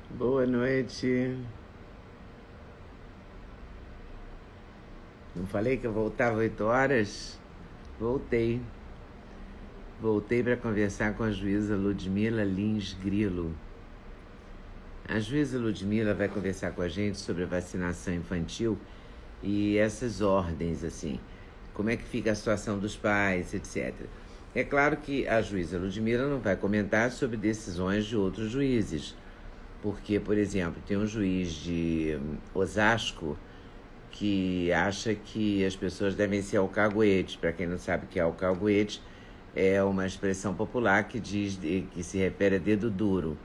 Boa noite. Não falei que eu voltava 8 horas? Voltei. Voltei para conversar com a juíza Ludmila Lins Grilo. A juíza Ludmila vai conversar com a gente sobre a vacinação infantil e essas ordens, assim. Como é que fica a situação dos pais, etc. É claro que a juíza Ludmila não vai comentar sobre decisões de outros juízes. Porque, por exemplo, tem um juiz de Osasco que acha que as pessoas devem ser alcaguetes. Para quem não sabe o que é alcaguete, é uma expressão popular que que se refere a dedo duro.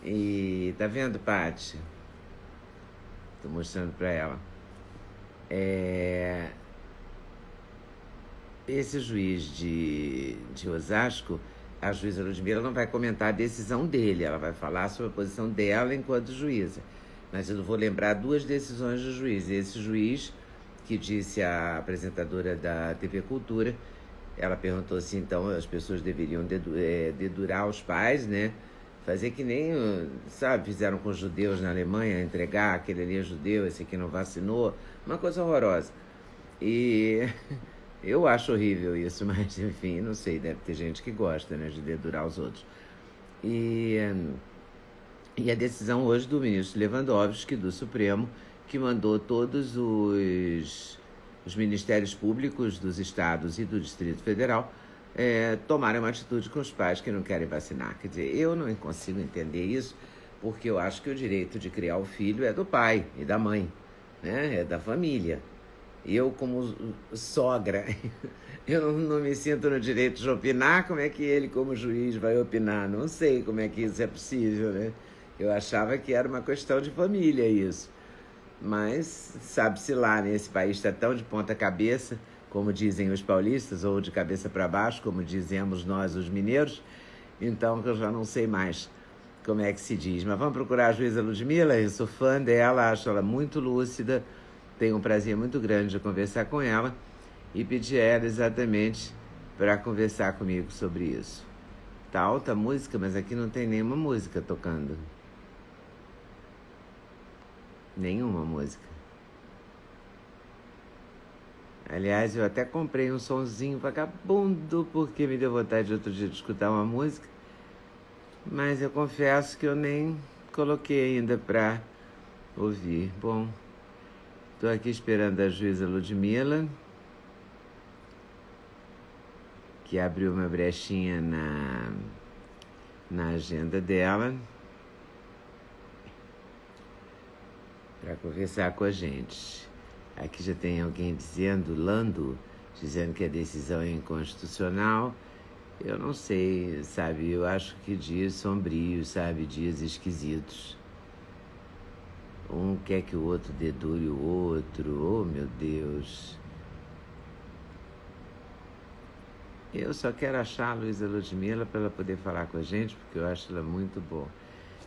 E tá vendo, Paty? Tô mostrando para ela. Esse juiz de Osasco, a juíza Ludmila não vai comentar a decisão dele, ela vai falar sobre a posição dela enquanto juíza. Mas eu vou lembrar duas decisões do juiz. Esse juiz que disse à apresentadora da TV Cultura, ela perguntou se então as pessoas deveriam dedurar os pais, né? Fazer que nem, sabe, fizeram com os judeus na Alemanha, entregar aquele ali é judeu, esse aqui não vacinou, uma coisa horrorosa. E eu acho horrível isso, mas enfim, não sei, deve ter gente que gosta, né, de dedurar os outros. E a decisão hoje do ministro Lewandowski, do Supremo, que mandou todos os ministérios públicos dos estados e do Distrito Federal tomarem uma atitude com os pais que não querem vacinar. Quer dizer, eu não consigo entender isso, porque eu acho que o direito de criar o filho é do pai e da mãe, né? É da família. Eu, como sogra, eu não me sinto no direito de opinar. Como é que ele, como juiz, vai opinar? Não sei como é que isso é possível, né? Eu achava que era uma questão de família isso. Mas sabe-se lá, né? Esse país está tão de ponta cabeça, como dizem os paulistas, ou de cabeça para baixo, como dizemos nós, os mineiros. Então, que eu já não sei mais como é que se diz. Mas vamos procurar a juíza Ludmila, eu sou fã dela, acho ela muito lúcida, tenho um prazer muito grande de conversar com ela e pedir a ela exatamente para conversar comigo sobre isso. Tá alta a música, mas aqui não tem nenhuma música tocando. Nenhuma música. Aliás, eu até comprei um sonzinho vagabundo porque me deu vontade outro dia de escutar uma música, mas eu confesso que eu nem coloquei ainda pra ouvir. Bom, tô aqui esperando a juíza Ludmila, que abriu uma brechinha na agenda dela para conversar com a gente. Aqui já tem alguém dizendo que a decisão é inconstitucional. Eu não sei, sabe, eu acho que dias sombrios, sabe, dias esquisitos. Um quer que o outro dedure o outro, oh meu Deus. Eu só quero achar a Luísa Ludmila para ela poder falar com a gente, porque eu acho ela muito boa.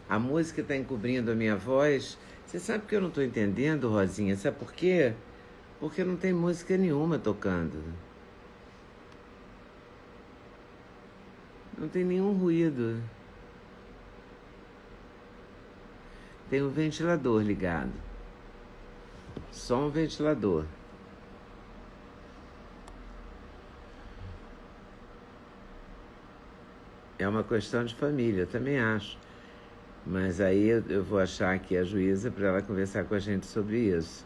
A música está encobrindo a minha voz. Você sabe que eu não estou entendendo, Rosinha? Sabe por quê? Porque não tem música nenhuma tocando. Não tem nenhum ruído. Tem um ventilador ligado. Só um ventilador. É uma questão de família, eu também acho. Mas aí eu vou achar aqui a juíza para ela conversar com a gente sobre isso.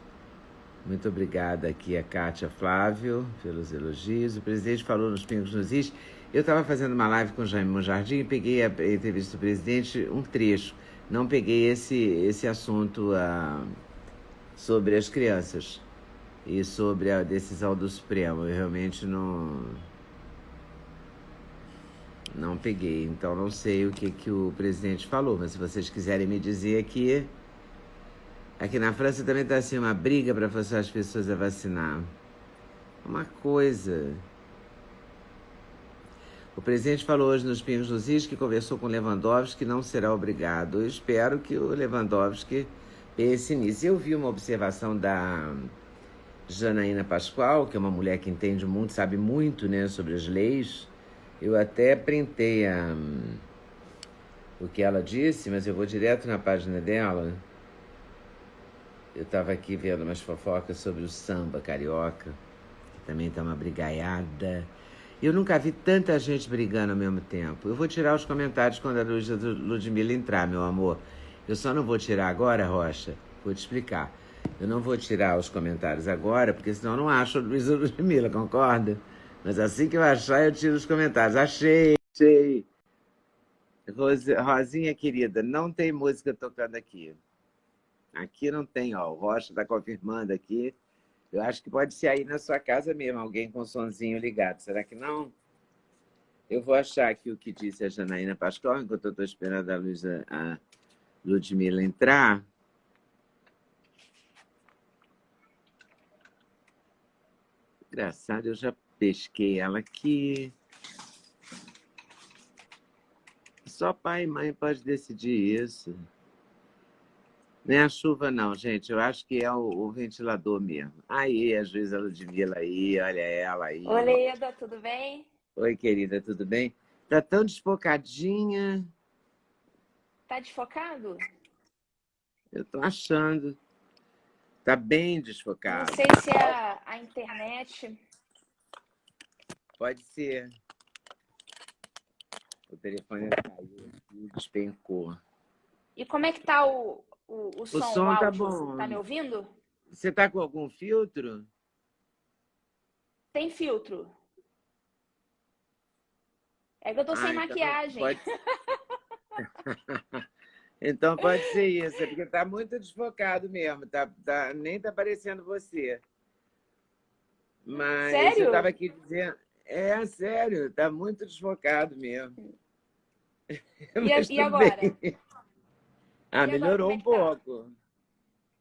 Muito obrigada aqui a Kátia Flávio pelos elogios. O presidente falou nos Pingos nos Is. Eu estava fazendo uma live com o Jaime Monjardim e peguei a entrevista do presidente, um trecho. Não peguei esse assunto sobre as crianças e sobre a decisão do Supremo. Eu realmente não peguei, então não sei o que o presidente falou, mas se vocês quiserem me dizer aqui na França também está assim uma briga para forçar as pessoas a vacinar. Uma coisa. O presidente falou hoje nos Pingos nos Is que conversou com o Lewandowski que não será obrigado. Eu espero que o Lewandowski pense nisso. Eu vi uma observação da Janaína Pascoal, que é uma mulher que entende muito, sabe muito, né, sobre as leis. Eu até printei o que ela disse, mas eu vou direto na página dela. Eu estava aqui vendo umas fofocas sobre o samba carioca, que também tá uma brigaiada. Eu nunca vi tanta gente brigando ao mesmo tempo. Eu vou tirar os comentários quando a Ludmilla entrar, meu amor. Eu só não vou tirar agora, Rocha. Vou te explicar. Eu não vou tirar os comentários agora, porque senão eu não acho a Luísa Ludmilla, concorda? Mas assim que eu achar, eu tiro os comentários. Achei! Rosinha querida, não tem música tocando aqui. Aqui não tem, ó. O Rocha está confirmando aqui. Eu acho que pode ser aí na sua casa mesmo, alguém com sonzinho ligado. Será que não? Eu vou achar aqui o que disse a Janaína Pascoal, enquanto eu estou esperando a Ludmilla entrar. Engraçado, eu já pesquei ela aqui. Só pai e mãe pode decidir isso. Não é a chuva, não, gente. Eu acho que é o ventilador mesmo. Aí, a juíza Ludmilla aí, olha ela Oi, aí. Leda, tudo bem? Oi, querida, tudo bem? Tá tão desfocadinha. Tá desfocado? Eu tô achando. Tá bem Não desfocado. sei se é a internet. Pode ser. O telefone caiu aqui, despencou. E como é que tá o O som, o som tá áudio? Tá me bom. ouvindo? Você tá com algum filtro? Tem filtro. É que eu tô sem Então maquiagem. pode, então pode ser isso, é porque tá muito desfocado mesmo, nem tá parecendo você. Mas eu estava Sério? aqui dizendo, é sério, tá muito desfocado mesmo. Mas E tudo bem. agora? Ah, E agora, como melhorou é um que tá? pouco.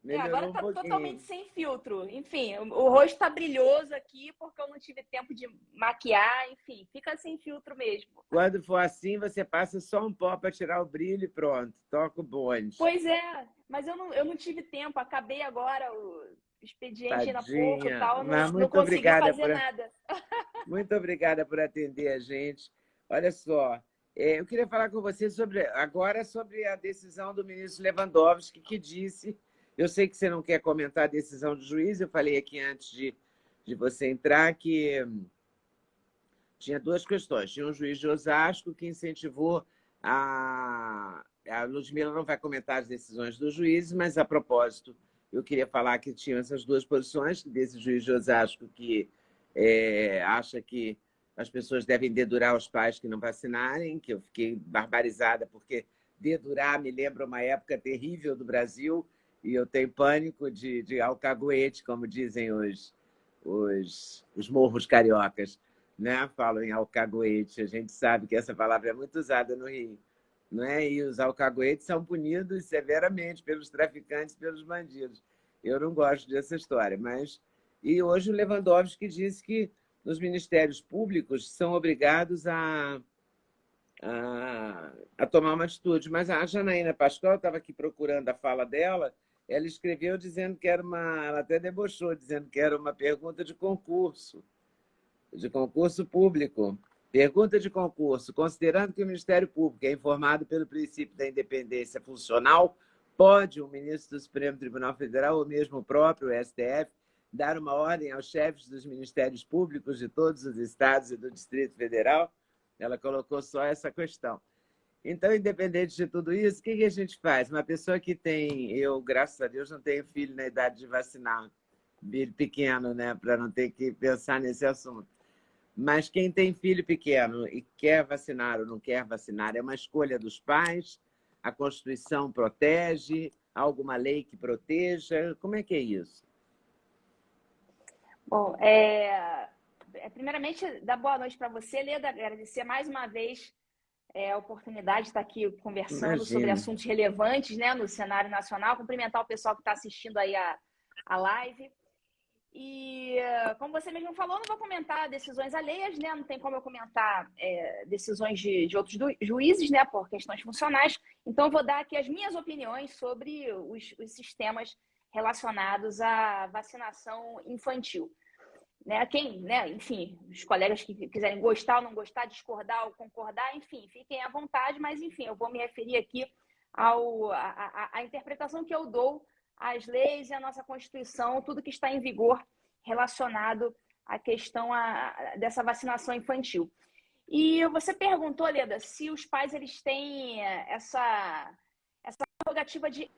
É, agora Melhorou um tá totalmente pouquinho. sem filtro. Enfim, o rosto tá brilhoso aqui porque eu não tive tempo de maquiar. Enfim, fica sem filtro mesmo. Quando for assim, você passa só um pó para tirar o brilho e pronto. Toca o bonde. Pois é, mas eu não tive tempo. Acabei agora o expediente ainda há pouco, Tadinha. tal, Mas não consegui fazer por, nada. muito obrigada por atender a gente. Olha só, eu queria falar com você agora sobre a decisão do ministro Lewandowski, que disse. Eu sei que você não quer comentar a decisão do juiz, eu falei aqui antes de você entrar que tinha duas questões. Tinha um juiz de Osasco que incentivou a Ludmilla não vai comentar as decisões dos juízes, mas a propósito, eu queria falar que tinham essas duas posições, desse juiz de Osasco que acha que as pessoas devem dedurar os pais que não vacinarem, que eu fiquei barbarizada, porque dedurar me lembra uma época terrível do Brasil, e eu tenho pânico de alcaguete, como dizem os morros cariocas, né? Falam em alcaguete. A gente sabe que essa palavra é muito usada no Rio, não é? E os alcaguetes são punidos severamente pelos traficantes, pelos bandidos. Eu não gosto dessa história, mas e hoje o Lewandowski disse que os ministérios públicos são obrigados a tomar uma atitude. Mas a Janaína Pascoal estava aqui procurando a fala dela, ela escreveu dizendo que era uma. Ela até debochou, dizendo que era uma pergunta de concurso público. Pergunta de concurso. Considerando que o Ministério Público é informado pelo princípio da independência funcional, pode o ministro do Supremo Tribunal Federal, ou mesmo o próprio STF, dar uma ordem aos chefes dos ministérios públicos de todos os estados e do Distrito Federal? Ela colocou só essa questão. Então, independente de tudo isso, o que a gente faz? Uma pessoa que tem, eu, graças a Deus, não tenho filho na idade de vacinar, filho pequeno, né, para não ter que pensar nesse assunto. Mas quem tem filho pequeno e quer vacinar ou não quer vacinar, é uma escolha dos pais? A Constituição protege? Há alguma lei que proteja? Como é que é isso? Bom, primeiramente, dar boa noite para você, Leda, agradecer mais uma vez a oportunidade de estar aqui conversando sobre Imagina. assuntos relevantes, né, no cenário nacional, cumprimentar o pessoal que está assistindo aí a live. E, como você mesmo falou, não vou comentar decisões alheias, né? Não tem como eu comentar decisões de outros juízes, né? Por questões funcionais. Então, eu vou dar aqui as minhas opiniões sobre os sistemas relacionados à vacinação infantil. né? Quem, né? Enfim, os colegas que quiserem gostar ou não gostar, discordar ou concordar, enfim, fiquem à vontade, mas enfim, eu vou me referir aqui à interpretação que eu dou às leis e à nossa Constituição, tudo que está em vigor relacionado à questão dessa vacinação infantil. E você perguntou, Leda, se os pais eles têm essa prerrogativa de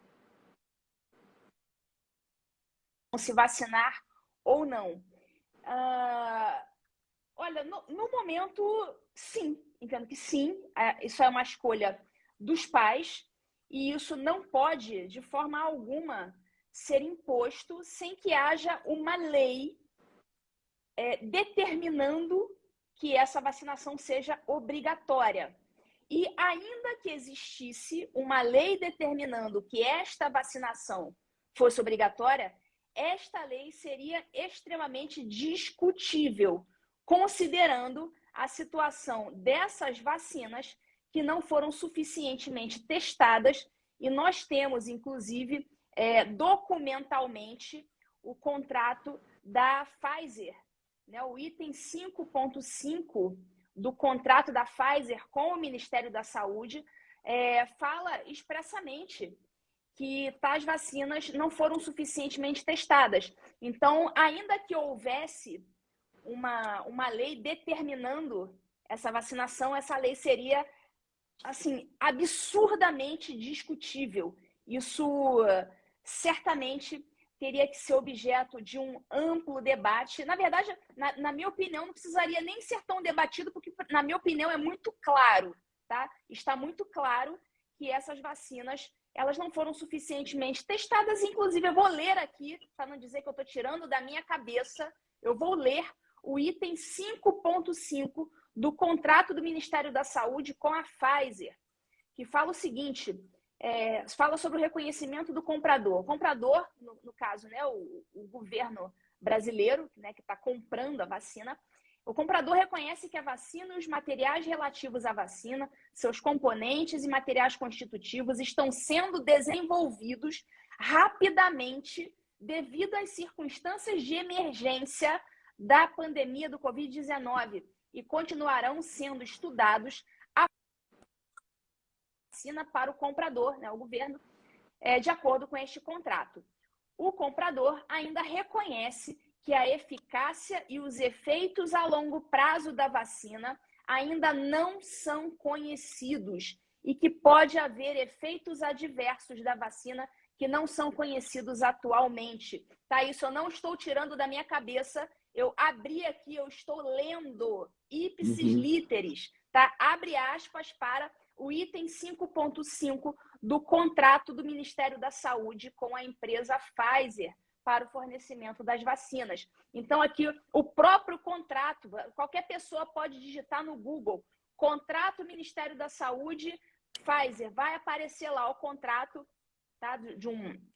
se vacinar ou não. Olha, no momento, sim. Entendo que sim. Isso é uma escolha dos pais e isso não pode, de forma alguma, ser imposto sem que haja uma lei determinando que essa vacinação seja obrigatória. E ainda que existisse uma lei determinando que esta vacinação fosse obrigatória, esta lei seria extremamente discutível, considerando a situação dessas vacinas que não foram suficientemente testadas, e nós temos, inclusive, documentalmente, o contrato da Pfizer, né, o item 5.5 do contrato da Pfizer com o Ministério da Saúde, fala expressamente que tais vacinas não foram suficientemente testadas. Então, ainda que houvesse uma lei determinando essa vacinação, essa lei seria, assim, absurdamente discutível. Isso certamente teria que ser objeto de um amplo debate. Na verdade, na minha opinião, não precisaria nem ser tão debatido, porque, na minha opinião, é muito claro, tá? Está muito claro que essas vacinas elas não foram suficientemente testadas. Inclusive, eu vou ler aqui, para não dizer que eu estou tirando da minha cabeça, eu vou ler o item 5.5 do contrato do Ministério da Saúde com a Pfizer, que fala o seguinte, fala sobre o reconhecimento do comprador. O comprador, no caso, né, o governo brasileiro, né, que está comprando a vacina, o comprador reconhece que a vacina e os materiais relativos à vacina, seus componentes e materiais constitutivos estão sendo desenvolvidos rapidamente devido às circunstâncias de emergência da pandemia do Covid-19 e continuarão sendo estudados a vacina para o comprador, né, o governo, de acordo com este contrato. O comprador ainda reconhece que a eficácia e os efeitos a longo prazo da vacina ainda não são conhecidos e que pode haver efeitos adversos da vacina que não são conhecidos atualmente. Tá? Isso eu não estou tirando da minha cabeça, eu abri aqui, eu estou lendo ipsis literis, tá? Abre aspas para o item 5.5 do contrato do Ministério da Saúde com a empresa Pfizer para o fornecimento das vacinas. Então, aqui, o próprio contrato, qualquer pessoa pode digitar no Google, contrato Ministério da Saúde, Pfizer, vai aparecer lá o contrato, tá,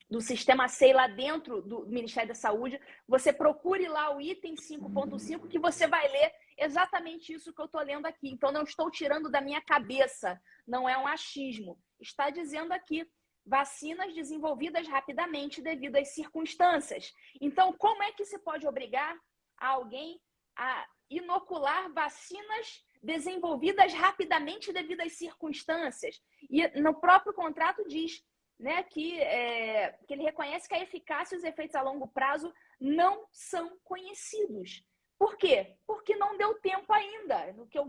do sistema SEI lá dentro do Ministério da Saúde. Você procure lá o item 5.5 que você vai ler exatamente isso que eu estou lendo aqui. Então, não estou tirando da minha cabeça, não é um achismo. Está dizendo aqui, vacinas desenvolvidas rapidamente devido às circunstâncias. Então, como é que se pode obrigar alguém a inocular vacinas desenvolvidas rapidamente devido às circunstâncias? E no próprio contrato diz, né, que ele reconhece que a eficácia e os efeitos a longo prazo não são conhecidos. Por quê? Porque não deu tempo ainda, o que é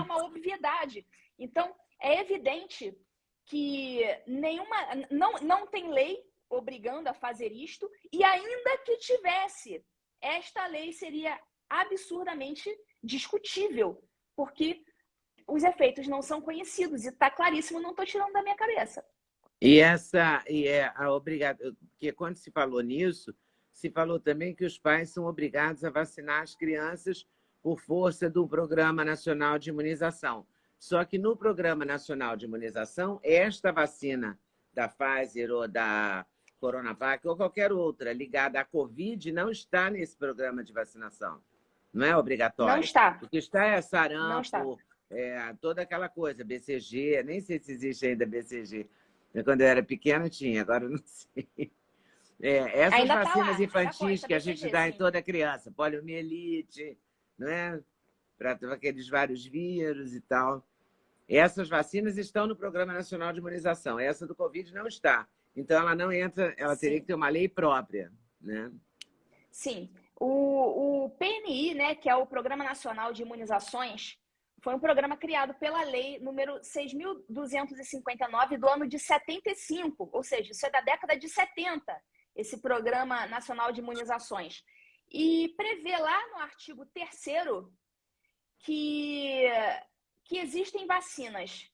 uma obviedade. Então, é evidente que não tem lei obrigando a fazer isto, e ainda que tivesse, esta lei seria absurdamente discutível, porque os efeitos não são conhecidos, e está claríssimo, não estou tirando da minha cabeça. Porque quando se falou nisso, se falou também que os pais são obrigados a vacinar as crianças por força do Programa Nacional de Imunização. Só que no Programa Nacional de Imunização, esta vacina da Pfizer ou da Coronavac ou qualquer outra ligada à Covid não está nesse programa de vacinação. Não é obrigatório. Não está. Porque está sarampo, não está. Toda aquela coisa, BCG, nem sei se existe ainda BCG. Quando eu era pequena tinha, agora eu não sei. Essas Ainda tá vacinas lá, infantis essa que a gente BCG, dá em sim. toda criança, poliomielite, não é? Para aqueles vários vírus e tal. Essas vacinas estão no Programa Nacional de Imunização. Essa do Covid não está. Então, ela não entra, ela teria que Sim. ter uma lei própria, né? Sim. O PNI, né, que é o Programa Nacional de Imunizações, foi um programa criado pela lei número 6.259 do ano de 75, ou seja, isso é da década de 70, esse Programa Nacional de Imunizações. E prevê lá no artigo 3º que existem vacinas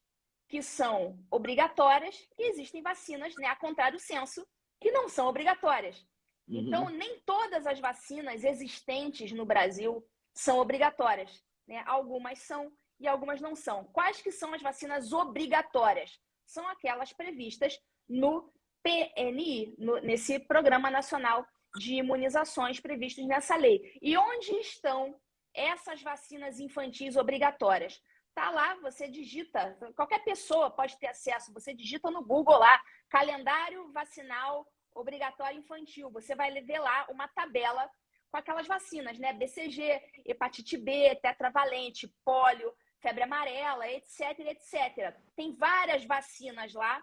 que são obrigatórias e existem vacinas, né, a contrário do senso, que não são obrigatórias. Então, nem todas as vacinas existentes no Brasil são obrigatórias, né? Algumas são e algumas não são. Quais que são as vacinas obrigatórias? São aquelas previstas no PNI, nesse Programa Nacional de Imunizações previstos nessa lei. E onde estão essas vacinas infantis obrigatórias? Tá lá, você digita, qualquer pessoa pode ter acesso, você digita no Google lá, calendário vacinal obrigatório infantil. Você vai ver lá uma tabela com aquelas vacinas, né? BCG, hepatite B, tetravalente, pólio, febre amarela, etc, etc. Tem várias vacinas lá,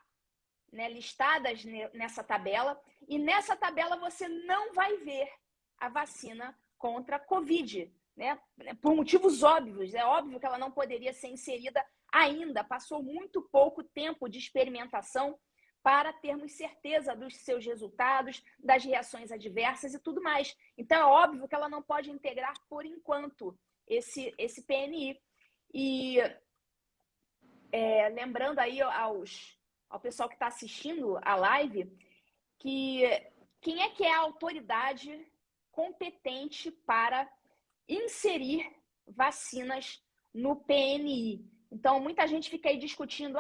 né, listadas nessa tabela, e nessa tabela você não vai ver a vacina contra a Covid, né? Por motivos óbvios. É óbvio que ela não poderia ser inserida ainda. Passou muito pouco tempo de experimentação para termos certeza dos seus resultados, das reações adversas e tudo mais. Então, é óbvio que ela não pode integrar, por enquanto, esse PNI. E lembrando aí ao pessoal que está assistindo a live, que quem é a autoridade competente para inserir vacinas no PNI? Então, muita gente fica aí discutindo,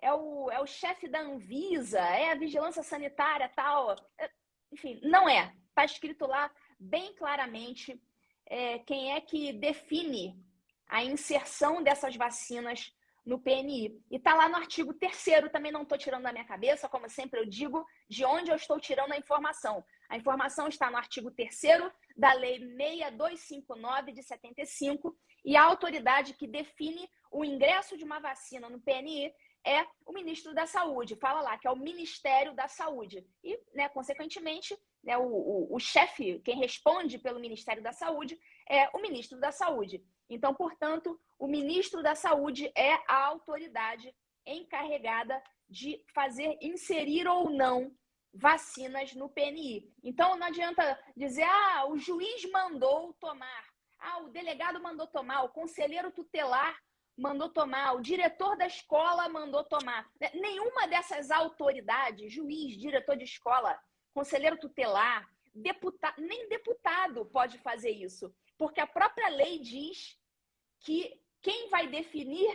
é o chefe da Anvisa, é a vigilância sanitária, tal. Enfim, não é. Está escrito lá bem claramente quem é que define a inserção dessas vacinas no PNI. E está lá no artigo 3º, também não estou tirando da minha cabeça, como sempre eu digo, de onde eu estou tirando a informação. A informação está no artigo 3º da Lei 6259 de 75, e a autoridade que define o ingresso de uma vacina no PNI é o ministro da Saúde. Fala lá que é o Ministério da Saúde. E, né, consequentemente, né, o chefe, quem responde pelo Ministério da Saúde, é o ministro da Saúde. Então, portanto, o ministro da Saúde é a autoridade encarregada de inserir ou não vacinas no PNI. Então, não adianta dizer, o juiz mandou tomar, o delegado mandou tomar, o conselheiro tutelar mandou tomar, o diretor da escola mandou tomar. Nenhuma dessas autoridades, juiz, diretor de escola, conselheiro tutelar, nem deputado pode fazer isso, porque a própria lei diz que quem vai definir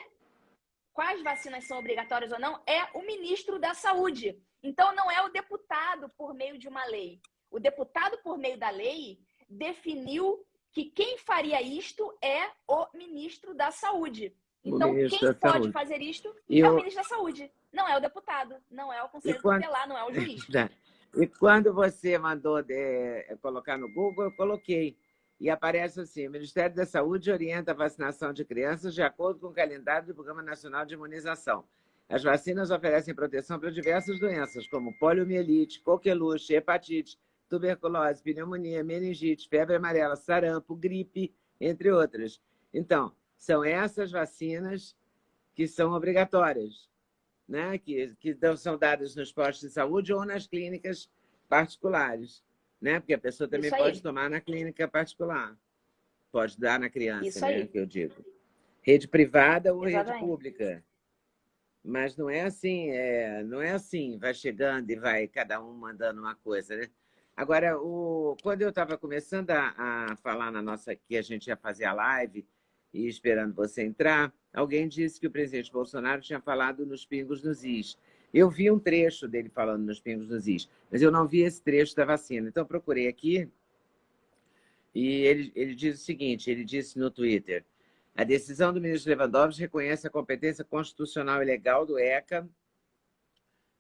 quais vacinas são obrigatórias ou não é o ministro da Saúde. Então, não é o deputado por meio de uma lei. O deputado, por meio da lei, definiu que quem faria isto é o ministro da Saúde. Então, quem pode fazer isto é o ministro da Saúde. Não é o deputado, não é o conselheiro tutelar, não é o juiz. E quando você mandou colocar no Google, eu coloquei. E aparece assim, o Ministério da Saúde orienta a vacinação de crianças de acordo com o calendário do Programa Nacional de Imunização. As vacinas oferecem proteção para diversas doenças, como poliomielite, coqueluche, hepatite, tuberculose, pneumonia, meningite, febre amarela, sarampo, gripe, entre outras. Então, são essas vacinas que são obrigatórias, né? que são dadas nos postos de saúde ou nas clínicas particulares, né? Porque a pessoa também pode tomar na clínica particular. Pode dar na criança, né? Que eu digo. Rede privada ou rede pública. Mas não é assim, não é assim, vai chegando e vai cada um mandando uma coisa, né? Agora, quando eu estava começando a falar na nossa, que a gente ia fazer a live e esperando você entrar, alguém disse que o presidente Bolsonaro tinha falado nos Pingos nos Is. Eu vi um trecho dele falando nos Pingos nos Is, mas eu não vi esse trecho da vacina. Então, eu procurei aqui e ele diz o seguinte, ele disse no Twitter: a decisão do ministro Lewandowski reconhece a competência constitucional e legal do ECA,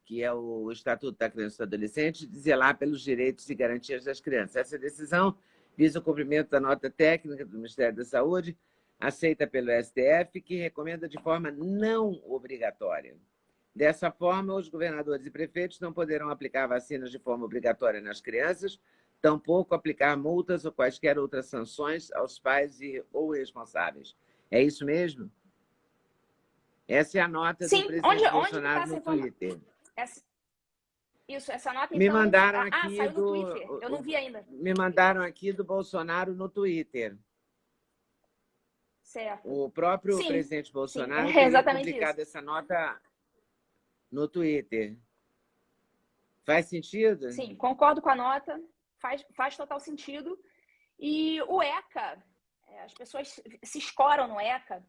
que é o Estatuto da Criança e do Adolescente, de zelar pelos direitos e garantias das crianças. Essa decisão visa o cumprimento da nota técnica do Ministério da Saúde, aceita pelo STF, que recomenda de forma não obrigatória. Dessa forma, os governadores e prefeitos não poderão aplicar vacinas de forma obrigatória nas crianças, tampouco aplicar multas ou quaisquer outras sanções aos pais ou responsáveis. É isso mesmo? Essa é a nota do Sim, presidente onde que Bolsonaro está essa no informação? Twitter. Isso, essa nota, Me então... mandaram aqui saiu no Twitter. Eu não vi ainda. Me mandaram aqui do Bolsonaro no Twitter. Certo. O próprio Sim, presidente Bolsonaro sim, é teria exatamente publicado isso. essa nota no Twitter. Faz sentido? Sim, concordo com a nota, faz total sentido. E o ECA, as pessoas se escoram no ECA,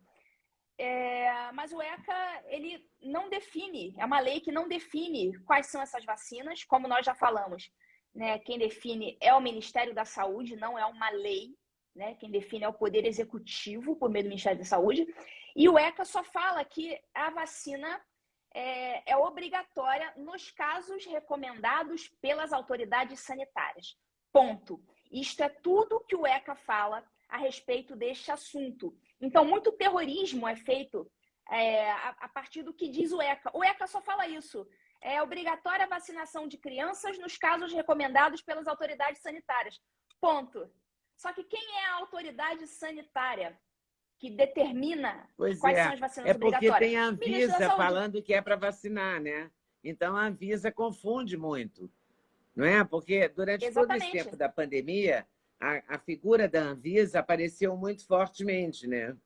mas o ECA, ele não define, é uma lei que não define quais são essas vacinas, como nós já falamos, né? Quem define é o Ministério da Saúde, não é uma lei, né? Quem define é o Poder Executivo, por meio do Ministério da Saúde, e o ECA só fala que a vacina é obrigatória nos casos recomendados pelas autoridades sanitárias. Ponto. Isto é tudo que o ECA fala a respeito deste assunto. Então, muito terrorismo é feito a partir do que diz o ECA. O ECA só fala isso. É obrigatória a vacinação de crianças nos casos recomendados pelas autoridades sanitárias. Ponto. Só que quem é a autoridade sanitária que determina quais são as vacinas porque obrigatórias? tem a Ministro da Anvisa Saúde. falando que é para vacinar, né? Então a Anvisa confunde muito, não é? Porque durante todo esse tempo da pandemia, a figura da Anvisa apareceu muito fortemente, né?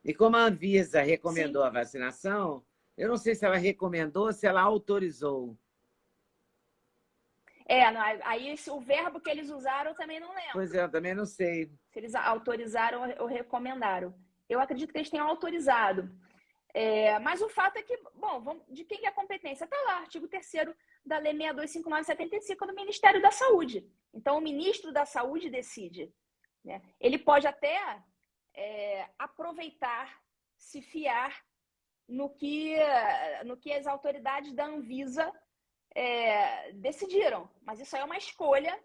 E como a Anvisa recomendou a vacinação, eu não sei se ela recomendou ou se ela autorizou. Aí o verbo que eles usaram eu também não lembro. Pois é, eu também não sei. Se eles autorizaram ou recomendaram. Eu acredito que eles tenham autorizado. Mas o fato é que, bom, de quem é a competência? Está lá, artigo 3º da Lei 6259/75 do Ministério da Saúde. Então, o ministro da Saúde decide, né? Ele pode até aproveitar, se fiar no que as autoridades da Anvisa decidiram. Mas isso aí é uma escolha,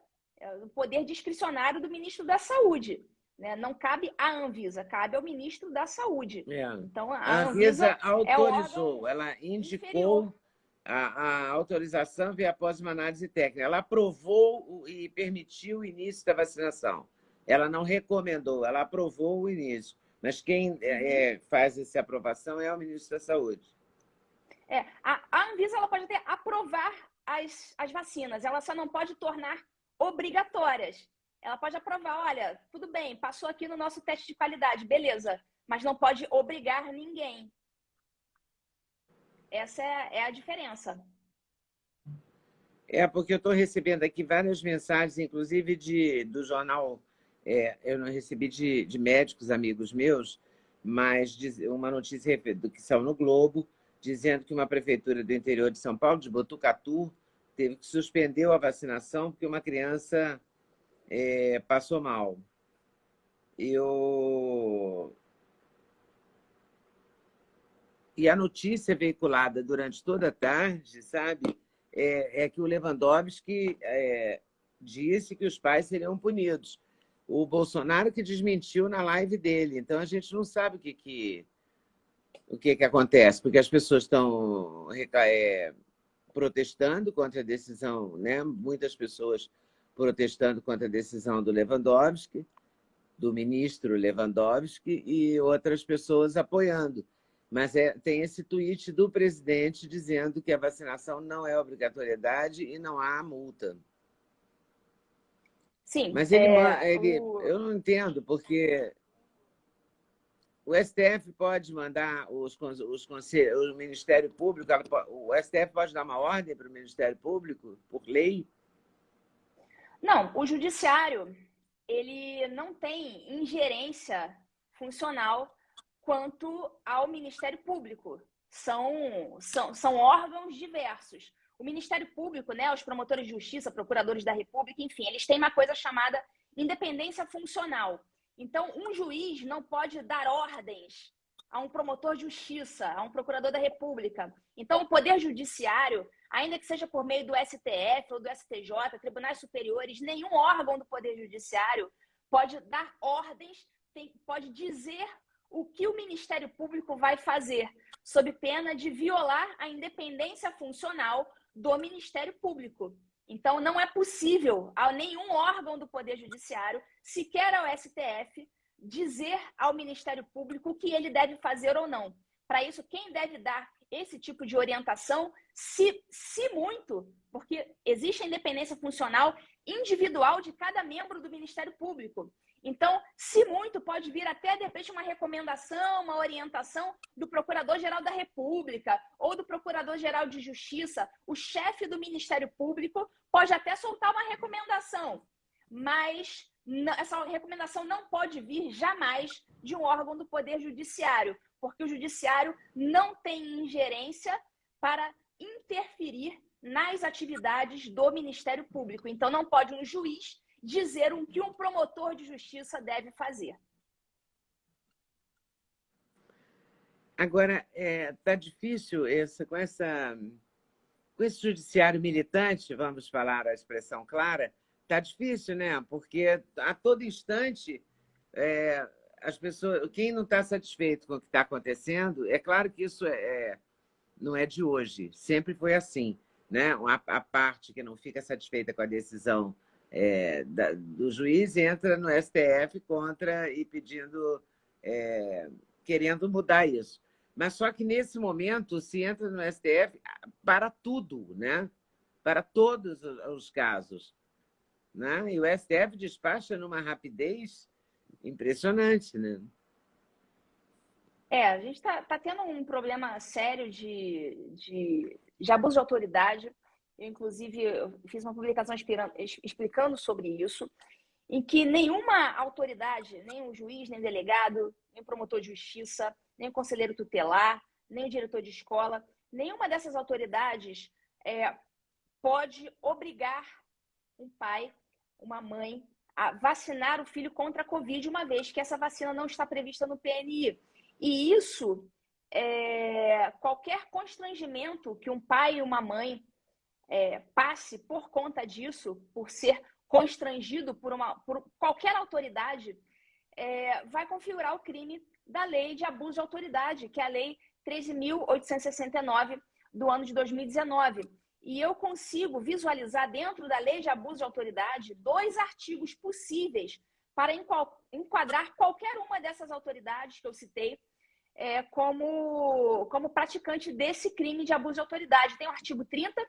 o poder discricionário do ministro da Saúde. Né? Não cabe à Anvisa, cabe ao ministro da Saúde. Então, a Anvisa autorizou, ela indicou a autorização veio após uma análise técnica. Ela aprovou e permitiu o início da vacinação. Ela não recomendou, ela aprovou o início. Mas quem faz essa aprovação é o ministro da Saúde. A Anvisa ela pode até aprovar as vacinas, ela só não pode tornar obrigatórias. Ela pode aprovar, olha, tudo bem, passou aqui no nosso teste de qualidade, beleza, mas não pode obrigar ninguém. Essa é a diferença. Porque eu estou recebendo aqui várias mensagens, inclusive do jornal, eu não recebi de médicos amigos meus, mas uma notícia que saiu no Globo, dizendo que uma prefeitura do interior de São Paulo, de Botucatu, teve que suspender a vacinação porque uma criança passou mal. E a notícia veiculada durante toda a tarde, sabe, é que o Lewandowski disse que os pais seriam punidos. O Bolsonaro que desmentiu na live dele. Então, a gente não sabe o que acontece, porque as pessoas estão protestando contra a decisão, né? Muitas pessoas protestando contra a decisão do Lewandowski, do ministro Lewandowski, e outras pessoas apoiando. Mas tem esse tweet do presidente dizendo que a vacinação não é obrigatoriedade e não há multa. Sim. Mas eu não entendo, porque o STF pode mandar o Ministério Público, o STF pode dar uma ordem para o Ministério Público, por lei? Não, o Judiciário ele não tem ingerência funcional quanto ao Ministério Público. São órgãos diversos. O Ministério Público, né, os promotores de justiça, procuradores da República, enfim, eles têm uma coisa chamada independência funcional. Então, um juiz não pode dar ordens a um promotor de justiça, a um procurador da República. Então, o Poder Judiciário, ainda que seja por meio do STF ou do STJ, tribunais superiores, nenhum órgão do Poder Judiciário pode dar ordens, pode dizer o que o Ministério Público vai fazer, sob pena de violar a independência funcional do Ministério Público. Então, não é possível a nenhum órgão do Poder Judiciário, sequer ao STF, dizer ao Ministério Público o que ele deve fazer ou não. Para isso, quem deve dar esse tipo de orientação, se muito, porque existe a independência funcional individual de cada membro do Ministério Público. Então, se muito, pode vir até, de repente, uma recomendação, uma orientação do Procurador-Geral da República ou do Procurador-Geral de Justiça. O chefe do Ministério Público pode até soltar uma recomendação, mas essa recomendação não pode vir jamais de um órgão do Poder Judiciário, porque o Judiciário não tem ingerência para interferir nas atividades do Ministério Público. Então, não pode um juiz dizer o que um promotor de justiça deve fazer. Agora, tá difícil com esse judiciário militante, vamos falar a expressão clara, tá difícil, né? Porque a todo instante as pessoas, quem não está satisfeito com o que está acontecendo, é claro que isso não é de hoje, sempre foi assim, né? A parte que não fica satisfeita com a decisão do juiz entra no STF contra e pedindo, querendo mudar isso. Mas só que nesse momento se entra no STF para tudo, né? Para todos os casos, né? E o STF despacha numa rapidez impressionante, né? A gente está tendo um problema sério de abuso de autoridade. Eu, inclusive, fiz uma publicação explicando sobre isso, em que nenhuma autoridade, nem o juiz, nem o delegado, nem o promotor de justiça, nem o conselheiro tutelar, nem o diretor de escola, nenhuma dessas autoridades pode obrigar um pai, uma mãe, a vacinar o filho contra a Covid, uma vez que essa vacina não está prevista no PNI. E isso, qualquer constrangimento que um pai e uma mãe passe por conta disso, por ser constrangido por qualquer autoridade, vai configurar o crime da Lei de Abuso de Autoridade, que é a Lei 13.869 do ano de 2019. E eu consigo visualizar dentro da Lei de Abuso de Autoridade 2 artigos possíveis para enquadrar qualquer uma dessas autoridades que eu citei como praticante desse crime de abuso de autoridade. Tem o artigo 30,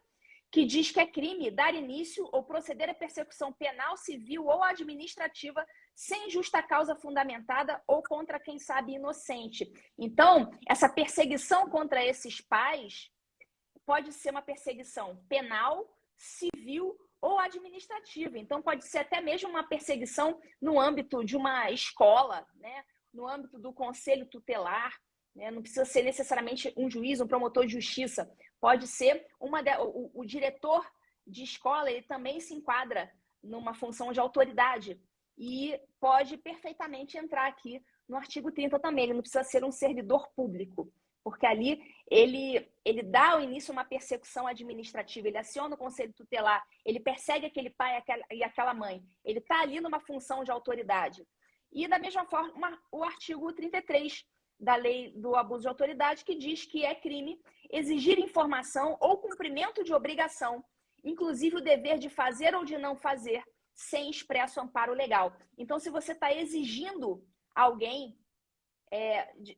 que diz que é crime dar início ou proceder à persecução penal, civil ou administrativa sem justa causa fundamentada ou contra quem sabe inocente. Então, essa perseguição contra esses pais pode ser uma perseguição penal, civil ou administrativa. Então, pode ser até mesmo uma perseguição no âmbito de uma escola, né? No âmbito do conselho tutelar, né? Não precisa ser necessariamente um juiz, um promotor de justiça. Pode ser o diretor de escola, ele também se enquadra numa função de autoridade e pode perfeitamente entrar aqui no artigo 30 também. Ele não precisa ser um servidor público, porque ali ele dá ao início uma persecução administrativa, ele aciona o conselho tutelar, ele persegue aquele pai e aquela mãe. Ele está ali numa função de autoridade. E, da mesma forma, o artigo 33 da Lei do Abuso de Autoridade, que diz que é crime exigir informação ou cumprimento de obrigação, inclusive o dever de fazer ou de não fazer, sem expresso amparo legal. Então, se você está exigindo alguém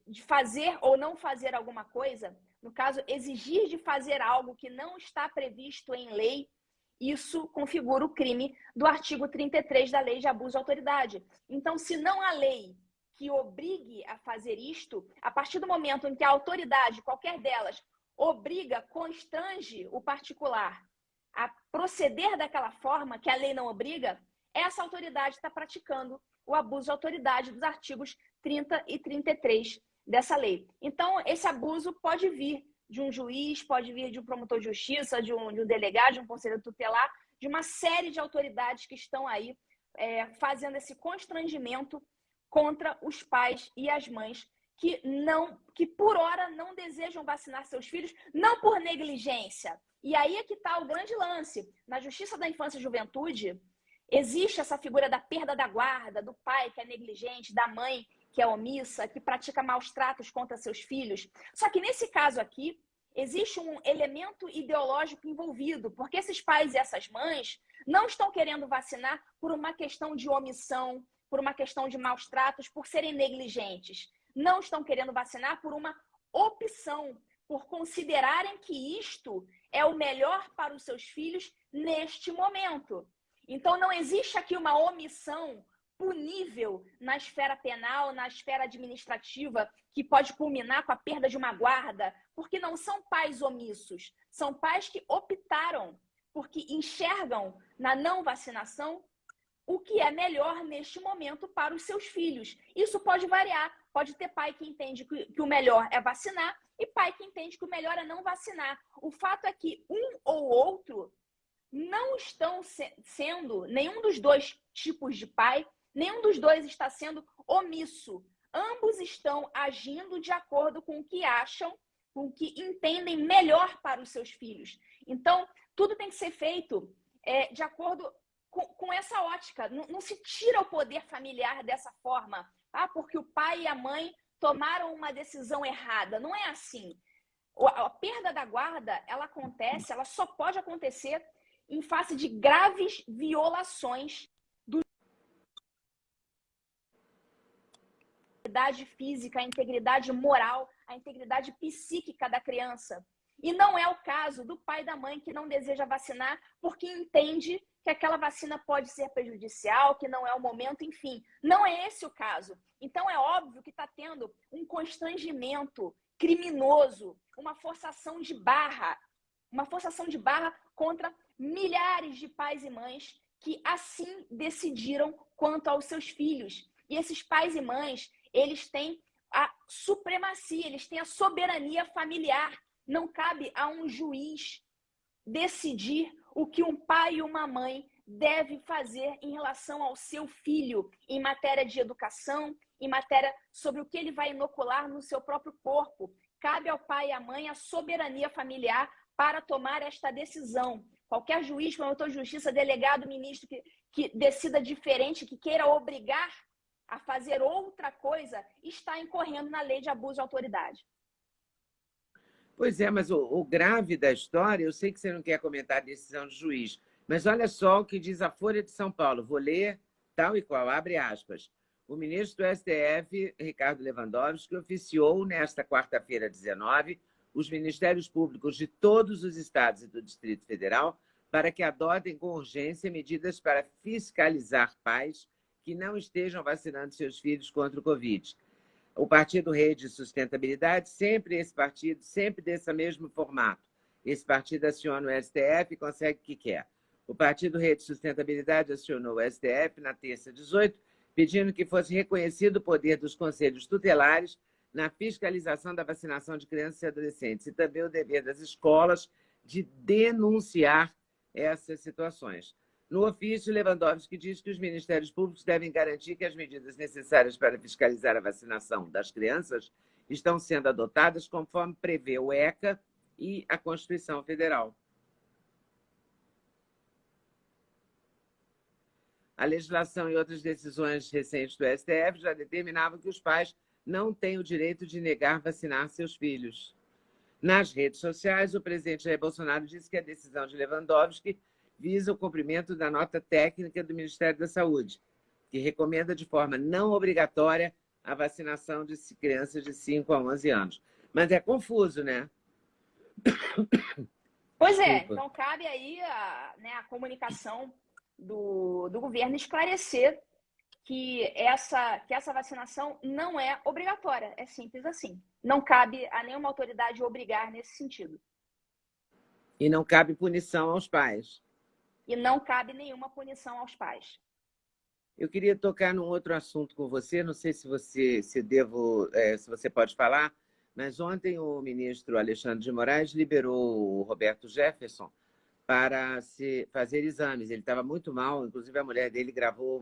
de fazer ou não fazer alguma coisa, no caso, exigir de fazer algo que não está previsto em lei, isso configura o crime do artigo 33 da Lei de Abuso de Autoridade. Então, se não há lei que obrigue a fazer isto, a partir do momento em que a autoridade, qualquer delas, obriga, constrange o particular a proceder daquela forma que a lei não obriga, essa autoridade está praticando o abuso de autoridade dos artigos 30 e 33 dessa lei. Então, esse abuso pode vir de um juiz, pode vir de um promotor de justiça, de um delegado, de um conselheiro tutelar, de uma série de autoridades que estão aí fazendo esse constrangimento contra os pais e as mães que por hora não desejam vacinar seus filhos, não por negligência. E aí é que está o grande lance. Na Justiça da Infância e Juventude, existe essa figura da perda da guarda, do pai que é negligente, da mãe que é omissa, que pratica maus tratos contra seus filhos. Só que nesse caso aqui, existe um elemento ideológico envolvido, porque esses pais e essas mães não estão querendo vacinar por uma questão de omissão, por uma questão de maus tratos, por serem negligentes. Não estão querendo vacinar por uma opção, por considerarem que isto é o melhor para os seus filhos neste momento. Então, não existe aqui uma omissão punível na esfera penal, na esfera administrativa, que pode culminar com a perda de uma guarda, porque não são pais omissos, são pais que optaram, porque enxergam na não vacinação o que é melhor neste momento para os seus filhos. Isso pode variar, pode ter pai que entende que o melhor é vacinar e pai que entende que o melhor é não vacinar. O fato é que um ou outro não estão sendo, nenhum dos dois tipos de pai, nenhum dos dois está sendo omisso. Ambos estão agindo de acordo com o que acham, com o que entendem melhor para os seus filhos. Então, tudo tem que ser feito de acordo com essa ótica. Não se tira o poder familiar dessa forma, porque o pai e a mãe tomaram uma decisão errada. Não é assim. A perda da guarda, ela só pode acontecer em face de graves violações da integridade física, a integridade moral, a integridade psíquica da criança. E não é o caso do pai e da mãe que não deseja vacinar porque entende que aquela vacina pode ser prejudicial, que não é o momento, enfim. Não é esse o caso. Então é óbvio que está tendo um constrangimento criminoso, uma forçação de barra contra milhares de pais e mães que assim decidiram quanto aos seus filhos. E esses pais e mães, eles têm a supremacia, eles têm a soberania familiar. Não cabe a um juiz decidir o que um pai e uma mãe devem fazer em relação ao seu filho, em matéria de educação, em matéria sobre o que ele vai inocular no seu próprio corpo. Cabe ao pai e à mãe a soberania familiar para tomar esta decisão. Qualquer juiz, promotor de justiça, delegado, ministro que decida diferente, que queira obrigar a fazer outra coisa, está incorrendo na lei de abuso de autoridade. Pois é, mas o grave da história, eu sei que você não quer comentar a decisão do juiz, mas olha só o que diz a Folha de São Paulo. Vou ler tal e qual, abre aspas. O ministro do STF, Ricardo Lewandowski, oficiou nesta quarta-feira, 19, os ministérios públicos de todos os estados e do Distrito Federal para que adotem com urgência medidas para fiscalizar pais que não estejam vacinando seus filhos contra o Covid. O Partido Rede Sustentabilidade, sempre desse mesmo formato. Esse partido aciona o STF e consegue o que quer. O Partido Rede Sustentabilidade acionou o STF na terça 18, pedindo que fosse reconhecido o poder dos conselhos tutelares na fiscalização da vacinação de crianças e adolescentes e também o dever das escolas de denunciar essas situações. No ofício, Lewandowski diz que os ministérios públicos devem garantir que as medidas necessárias para fiscalizar a vacinação das crianças estão sendo adotadas conforme prevê o ECA e a Constituição Federal. A legislação e outras decisões recentes do STF já determinavam que os pais não têm o direito de negar vacinar seus filhos. Nas redes sociais, o presidente Jair Bolsonaro disse que a decisão de Lewandowski visa o cumprimento da nota técnica do Ministério da Saúde, que recomenda de forma não obrigatória a vacinação de crianças de 5 a 11 anos. Mas é confuso, né? Pois é, então cabe aí a comunicação do governo esclarecer que essa vacinação não é obrigatória, é simples assim. Não cabe a nenhuma autoridade obrigar nesse sentido. E não cabe punição aos pais. E não cabe nenhuma punição aos pais. Eu queria tocar num outro assunto com você, não sei se você pode falar, mas ontem o ministro Alexandre de Moraes liberou o Roberto Jefferson para fazer exames. Ele estava muito mal, inclusive a mulher dele gravou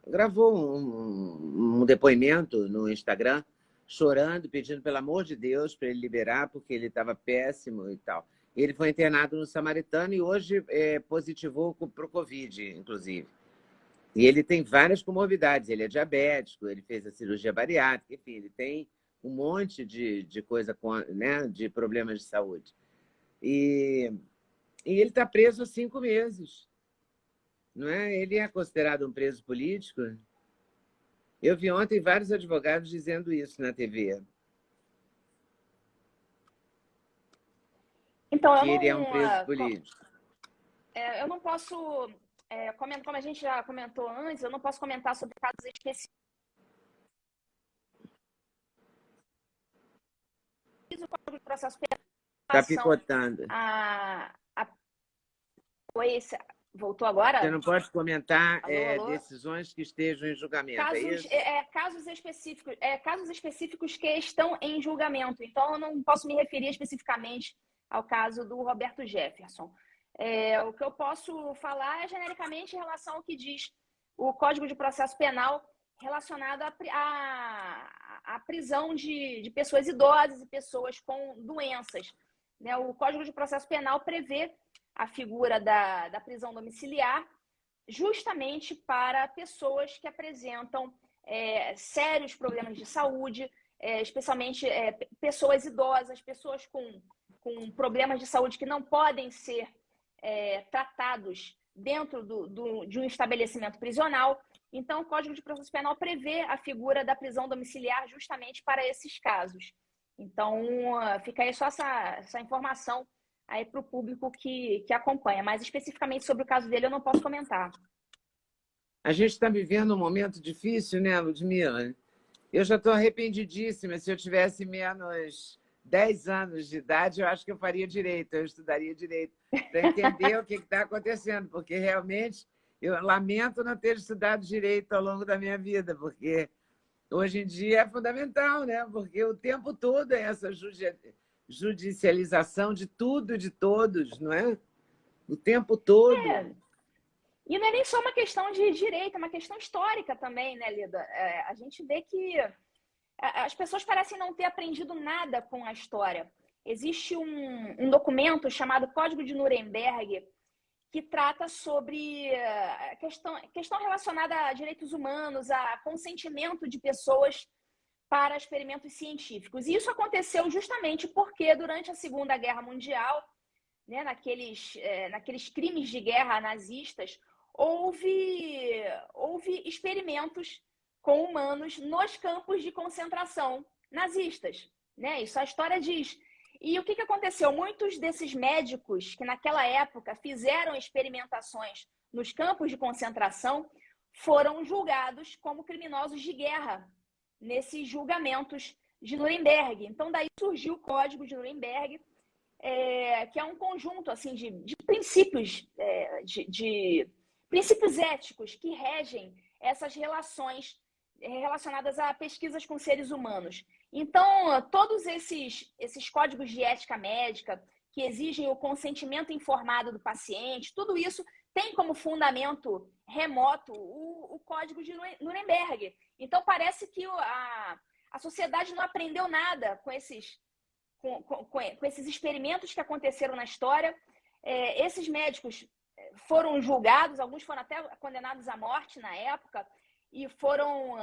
gravou um depoimento no Instagram, chorando, pedindo pelo amor de Deus para ele liberar, porque ele estava péssimo e tal. Ele foi internado no Samaritano e hoje positivou para o Covid, inclusive. E ele tem várias comorbidades. Ele é diabético, ele fez a cirurgia bariátrica, enfim, ele tem um monte de coisa, né, de problemas de saúde. E ele está preso há 5 meses. Não é? Ele é considerado um preso político. Eu vi ontem vários advogados dizendo isso na TV. Então, que ele é um preso político. Eu não posso comentar, como a gente já comentou antes, eu não posso comentar sobre casos específicos. O Código de Processo Penal Está picotando. Voltou agora? Você não pode comentar alô? decisões que estejam em julgamento, é isso? Casos específicos que estão em julgamento. Então, eu não posso me referir especificamente ao caso do Roberto Jefferson. O que eu posso falar é genericamente em relação ao que diz o Código de Processo Penal relacionado à prisão de pessoas idosas e pessoas com doenças. Né? O Código de Processo Penal prevê a figura da prisão domiciliar justamente para pessoas que apresentam sérios problemas de saúde, especialmente pessoas idosas, pessoas com problemas de saúde que não podem ser tratados dentro de um estabelecimento prisional. Então, o Código de Processo Penal prevê a figura da prisão domiciliar justamente para esses casos. Então, fica aí só essa informação aí para o público que acompanha. Mas, especificamente sobre o caso dele, eu não posso comentar. A gente está vivendo um momento difícil, né, Ludmila? Eu já estou arrependidíssima. Se eu tivesse menos 10 anos de idade, eu acho que eu faria direito, eu estudaria direito, para entender o que está acontecendo, porque realmente eu lamento não ter estudado direito ao longo da minha vida, porque hoje em dia é fundamental, né? Porque o tempo todo é essa judicialização de tudo, de todos, não é? O tempo todo. E não é nem só uma questão de direito, é uma questão histórica também, né, Lida? A gente vê que as pessoas parecem não ter aprendido nada com a história. Existe um documento chamado Código de Nuremberg que trata sobre questão relacionada a direitos humanos, a consentimento de pessoas para experimentos científicos. E isso aconteceu justamente porque durante a Segunda Guerra Mundial, né, naqueles crimes de guerra nazistas, houve experimentos com humanos nos campos de concentração nazistas, né? Isso a história diz. E o que aconteceu? Muitos desses médicos que naquela época fizeram experimentações nos campos de concentração foram julgados como criminosos de guerra nesses julgamentos de Nuremberg. Então, daí surgiu o Código de Nuremberg, que é um conjunto assim, de princípios, de princípios éticos que regem essas relações relacionadas a pesquisas com seres humanos. Então, todos esses códigos de ética médica que exigem o consentimento informado do paciente, tudo isso tem como fundamento remoto o Código de Nuremberg. Então, parece que a sociedade não aprendeu nada com esses experimentos que aconteceram na história. Esses médicos foram julgados, alguns foram até condenados à morte na época, e foram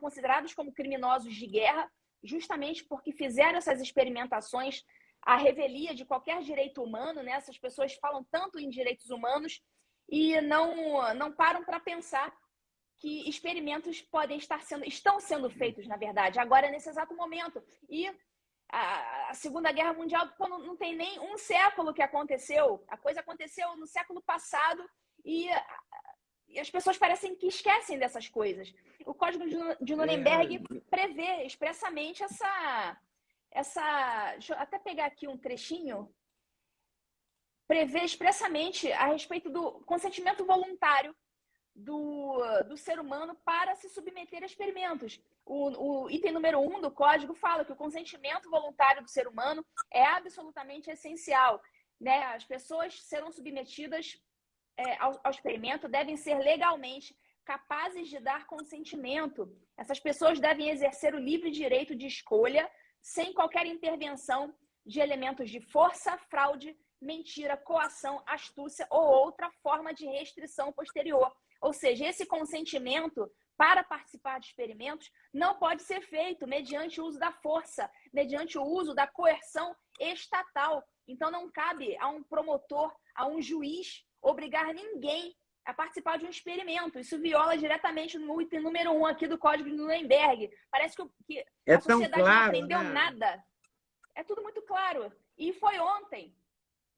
considerados como criminosos de guerra, justamente porque fizeram essas experimentações à revelia de qualquer direito humano, né? Essas pessoas falam tanto em direitos humanos e não param para pensar que experimentos estão sendo feitos, na verdade, agora nesse exato momento. E a Segunda Guerra Mundial, quando não tem nem um século que aconteceu, a coisa aconteceu no século passado e as pessoas parecem que esquecem dessas coisas. O Código de Nuremberg prevê expressamente essa... Deixa eu até pegar aqui um trechinho. Prevê expressamente a respeito do consentimento voluntário do ser humano para se submeter a experimentos. O item número 1 do código fala que o consentimento voluntário do ser humano é absolutamente essencial, né? As pessoas serão submetidas ao experimento devem ser legalmente capazes de dar consentimento. Essas pessoas devem exercer o livre direito de escolha sem qualquer intervenção de elementos de força, fraude, mentira, coação, astúcia ou outra forma de restrição posterior. Ou seja, esse consentimento para participar de experimentos não pode ser feito mediante o uso da força, mediante o uso da coerção estatal. Então, não cabe a um promotor, a um juiz, obrigar ninguém a participar de um experimento. Isso viola diretamente no item número 1 aqui do Código de Nuremberg. Parece que a sociedade não aprendeu nada. É tudo muito claro. E foi ontem.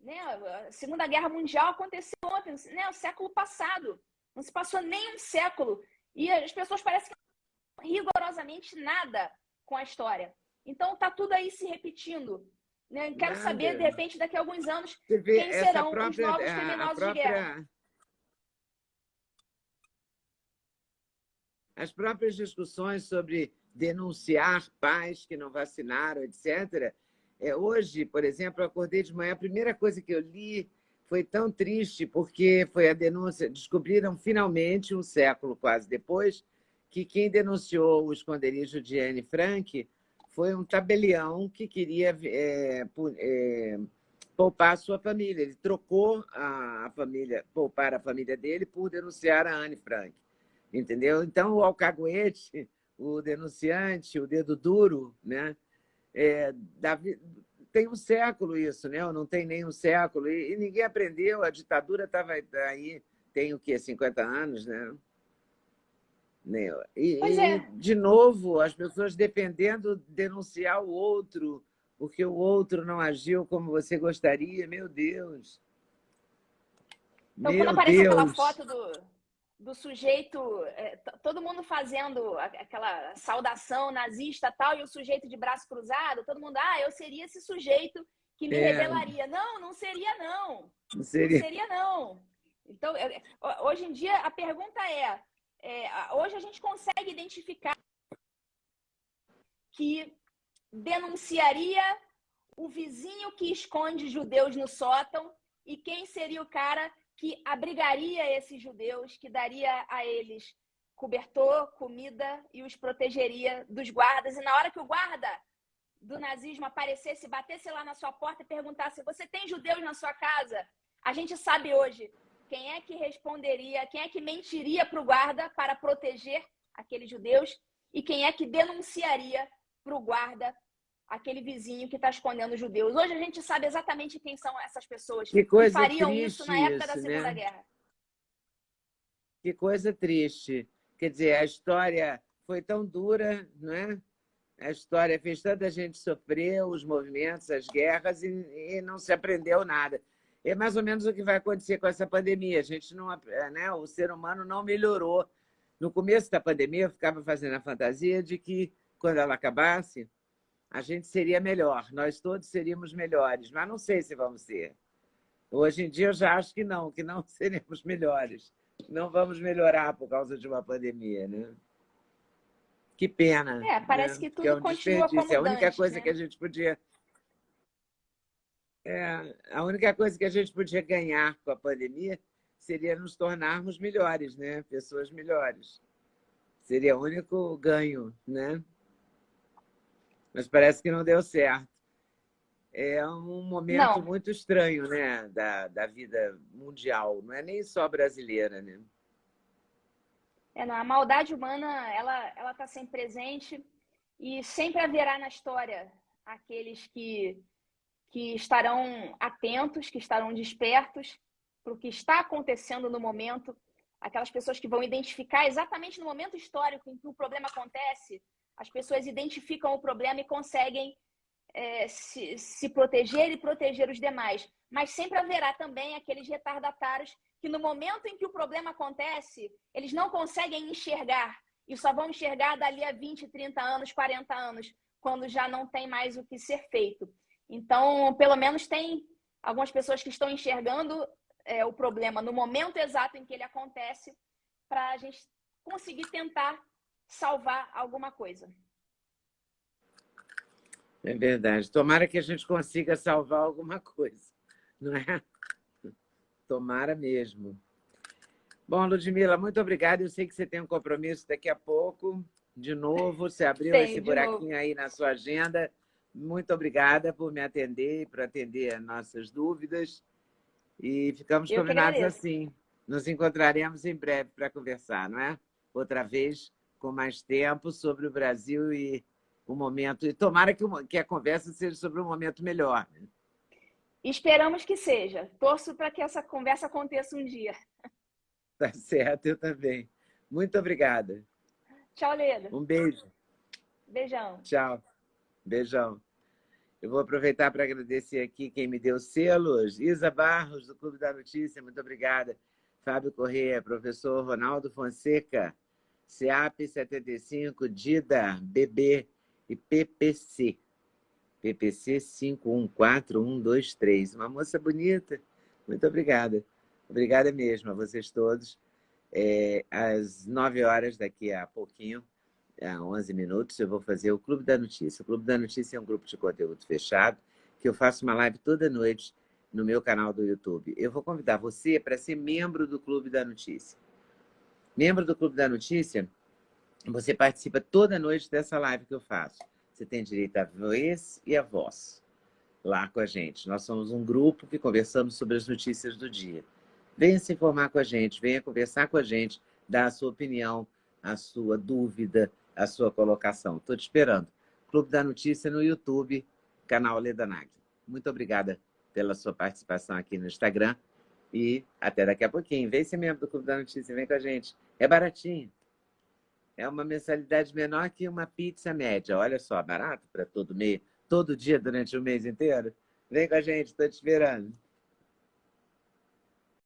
Né? A Segunda Guerra Mundial aconteceu ontem, né? O século passado. Não se passou nem um século. E as pessoas parecem que não rigorosamente nada com a história. Então, está tudo aí se repetindo. Né? Quero saber, de repente, daqui a alguns anos, quem serão os novos criminosos de guerra. As próprias discussões sobre denunciar pais que não vacinaram, etc. Hoje, por exemplo, eu acordei de manhã, a primeira coisa que eu li foi tão triste, porque foi a denúncia, descobriram finalmente, um século quase depois, que quem denunciou o esconderijo de Anne Frank foi um tabelião que queria poupar a sua família. Ele trocou a família, poupar a família dele por denunciar a Anne Frank. Entendeu? Então, o alcaguete, o denunciante, o dedo duro, né? Tem um século isso, né? Ou não tem nem um século, e ninguém aprendeu, a ditadura estava aí, tem o quê? 50 anos, né? E, de novo, as pessoas defendendo denunciar o outro, porque o outro não agiu como você gostaria. Meu Deus! Então, quando aparece aquela foto do sujeito, todo mundo fazendo aquela saudação nazista tal, e o sujeito de braço cruzado, todo mundo, eu seria esse sujeito que me rebelaria. Não, não seria não. Não seria não. Então, hoje em dia, a pergunta hoje a gente consegue identificar que denunciaria o vizinho que esconde judeus no sótão e quem seria o cara que abrigaria esses judeus, que daria a eles cobertor, comida e os protegeria dos guardas. E na hora que o guarda do nazismo aparecesse, batesse lá na sua porta e perguntasse: você tem judeus na sua casa? A gente sabe hoje quem é que responderia, quem é que mentiria para o guarda para proteger aqueles judeus e quem é que denunciaria para o guarda aquele vizinho que está escondendo os judeus. Hoje a gente sabe exatamente quem são essas pessoas que fariam isso na época da Segunda Guerra. Que coisa triste. Quer dizer, a história foi tão dura, não é? A história fez tanta gente sofrer, os movimentos, as guerras, e não se aprendeu nada. É mais ou menos o que vai acontecer com essa pandemia. A gente não, né? O ser humano não melhorou. No começo da pandemia, eu ficava fazendo a fantasia de que, quando ela acabasse, a gente seria melhor, nós todos seríamos melhores, mas não sei se vamos ser. Hoje em dia eu já acho que não seremos melhores. Não vamos melhorar por causa de uma pandemia, né? Que pena. Parece que tudo continua como a única dantes, coisa né? que a gente podia... a única coisa que a gente podia ganhar com a pandemia seria nos tornarmos melhores, né? Pessoas melhores. Seria o único ganho, né? Mas parece que não deu certo. É um momento muito estranho, né, da vida mundial. Não é nem só brasileira, né? A maldade humana, ela está sempre presente e sempre haverá na história aqueles que estarão atentos, que estarão despertos para o que está acontecendo no momento, aquelas pessoas que vão identificar exatamente no momento histórico em que o problema acontece, as pessoas identificam o problema e conseguem se proteger e proteger os demais. Mas sempre haverá também aqueles retardatários que no momento em que o problema acontece, eles não conseguem enxergar e só vão enxergar dali a 20, 30 anos, 40 anos, quando já não tem mais o que ser feito. Então, pelo menos tem algumas pessoas que estão enxergando o problema no momento exato em que ele acontece para a gente conseguir tentar salvar alguma coisa. É verdade. Tomara que a gente consiga salvar alguma coisa, não é? Tomara mesmo. Bom, Ludmila, muito obrigada. Eu sei que você tem um compromisso daqui a pouco. De novo, você abriu esse Tenho, de novo. buraquinho aí na sua agenda. Muito obrigada por me atender e por atender as nossas dúvidas. E ficamos Eu que combinados agradeço. assim. Nos encontraremos em breve para conversar, não é? Outra vez, com mais tempo, sobre o Brasil e o momento. E tomara que a conversa seja sobre um momento melhor. Esperamos que seja. Torço para que essa conversa aconteça um dia. Tá certo, eu também. Muito obrigada. Tchau, Leda. Um beijo. Beijão. Tchau. Beijão. Eu vou aproveitar para agradecer aqui quem me deu selos. Isa Barros, do Clube da Notícia, muito obrigada. Fábio Corrêa, professor Ronaldo Fonseca, CEAP 75, DIDA, BB e PPC. PPC 514123. Uma moça bonita. Muito obrigada. Obrigada mesmo a vocês todos. Às 9 horas, daqui a pouquinho, há 11 minutos, eu vou fazer o Clube da Notícia. O Clube da Notícia é um grupo de conteúdo fechado, que eu faço uma live toda noite no meu canal do YouTube. Eu vou convidar você para ser membro do Clube da Notícia. Membro do Clube da Notícia, você participa toda noite dessa live que eu faço. Você tem direito à vez e à voz lá com a gente. Nós somos um grupo que conversamos sobre as notícias do dia. Venha se informar com a gente, venha conversar com a gente, dar a sua opinião, a sua dúvida, a sua colocação. Estou te esperando. Clube da Notícia no YouTube, canal Leda Nagel. Muito obrigada pela sua participação aqui no Instagram e até daqui a pouquinho. Vem ser membro do Clube da Notícia, vem com a gente. É baratinho. É uma mensalidade menor que uma pizza média. Olha só, barato para todo mês, todo dia durante o mês inteiro. Vem com a gente, estou te esperando.